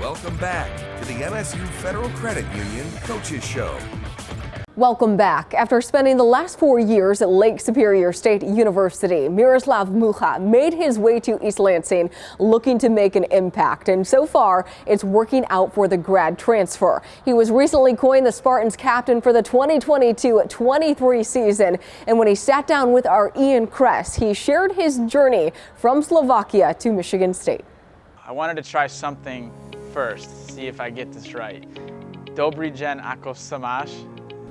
Welcome back to the MSU Federal Credit Union Coaches Show. Welcome back. After spending the last 4 years at Lake Superior State University, Miroslav Mucha made his way to East Lansing looking to make an impact. And so far, it's working out for the grad transfer. He was recently coined the Spartans captain for the 2022-23 season. And when he sat down with our Ian Kress, he shared his journey from Slovakia to Michigan State. I wanted to try something first, see if I get this right. Dobrý den, ako sa máš?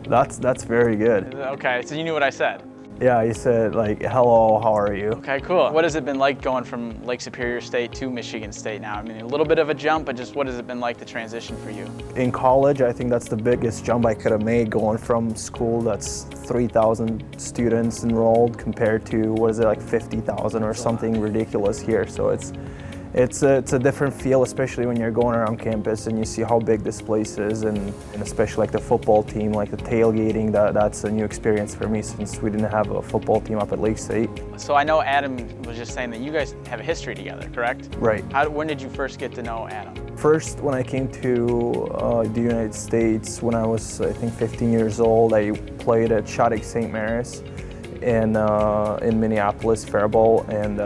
That's very good. Okay, so you knew what I said? Yeah, you said like, hello, how are you? Okay, cool. What has it been like going from Lake Superior State to Michigan State now? I mean, a little bit of a jump, but just what has it been like, the transition for you? In college, I think that's the biggest jump I could have made, going from school that's 3,000 students enrolled compared to, what is it, like 50,000 or something ridiculous here. So it's a different feel, especially when you're going around campus and you see how big this place is, and especially like the football team, like the tailgating, that's a new experience for me since we didn't have a football team up at Lake State. So I know Adam was just saying that you guys have a history together, correct? Right. When did you first get to know Adam? First, when I came to the United States, when I was, I think, 15 years old, I played at Shattuck St. Mary's in Minneapolis, Faribault, and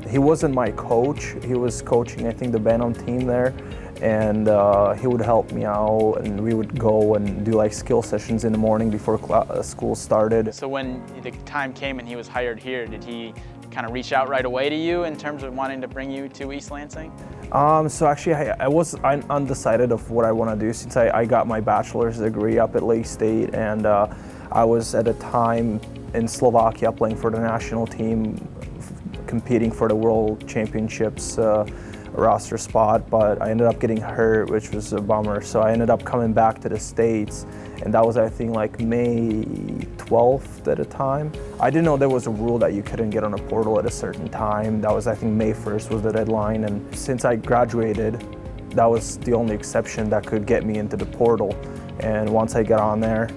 he wasn't my coach. He was coaching, I think, the Bantam team there, and he would help me out, and we would go and do like skill sessions in the morning before school started. So when the time came and he was hired here, did he kind of reach out right away to you in terms of wanting to bring you to East Lansing? So actually, I was undecided of what I want to do since I got my bachelor's degree up at Lake State, and I was at a time in Slovakia playing for the national team, competing for the World Championships roster spot, but I ended up getting hurt, which was a bummer. So I ended up coming back to the States, and that was, I think, like May 12th at a time. I didn't know there was a rule that you couldn't get on a portal at a certain time. That was, I think, May 1st was the deadline, and since I graduated, that was the only exception that could get me into the portal. And once I got on there,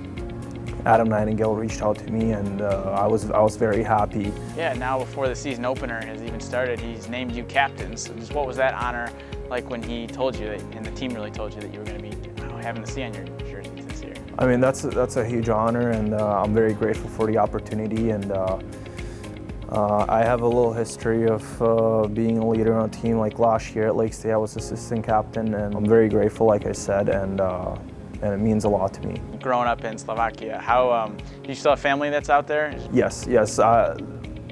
Adam Nightingale reached out to me, and I was very happy. Yeah, now before the season opener has even started, he's named you captain. So just what was that honor like when he told you that, and the team really told you that you were going to be having the C on your jersey this year? I mean, that's a huge honor, and I'm very grateful for the opportunity. And I have a little history of being a leader on a team. Like last year at Lake State, I was assistant captain, and I'm very grateful, like I said, and it means a lot to me. Growing up in Slovakia, how do you still have family that's out there? Yes.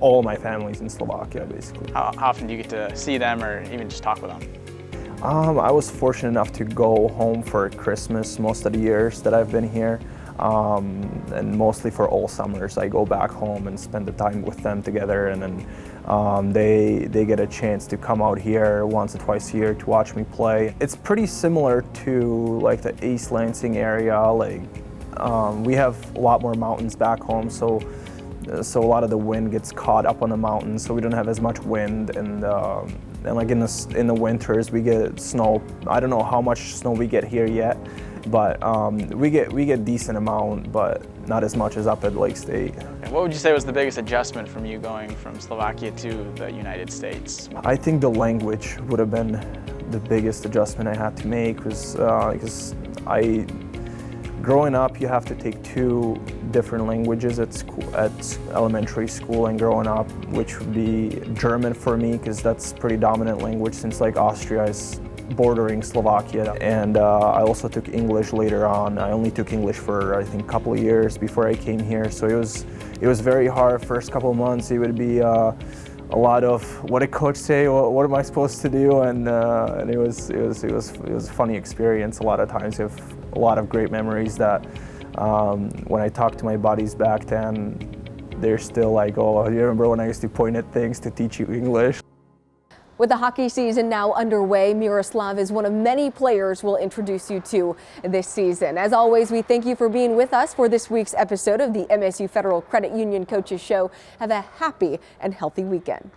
All my family's in Slovakia, basically. How often do you get to see them or even just talk with them? I was fortunate enough to go home for Christmas most of the years that I've been here, and mostly for all summers. I go back home and spend the time with them together, and then they get a chance to come out here once or twice a year to watch me play. It's pretty similar to like the East Lansing area. Like we have a lot more mountains back home, so a lot of the wind gets caught up on the mountains, so we don't have as much wind, and like in the winters we get snow. I don't know how much snow we get here yet, but we get decent amount, but not as much as up at Lake State. And what would you say was the biggest adjustment from you going from Slovakia to the United States? I think the language would have been the biggest adjustment I had to make, because growing up, you have to take 2 different languages at elementary school and growing up, which would be German for me, because that's pretty dominant language since like Austria is bordering Slovakia. And I also took English later on. I only took English for, I think, a couple of years before I came here. So it was very hard. First couple of months, it would be a lot of what did coach say? What am I supposed to do? And it was a funny experience. A lot of times, you have a lot of great memories that when I talk to my buddies back then, they're still like, "Oh, you remember when I used to point at things to teach you English?" With the hockey season now underway, Miroslav is one of many players we'll introduce you to this season. As always, we thank you for being with us for this week's episode of the MSU Federal Credit Union Coaches Show. Have a happy and healthy weekend.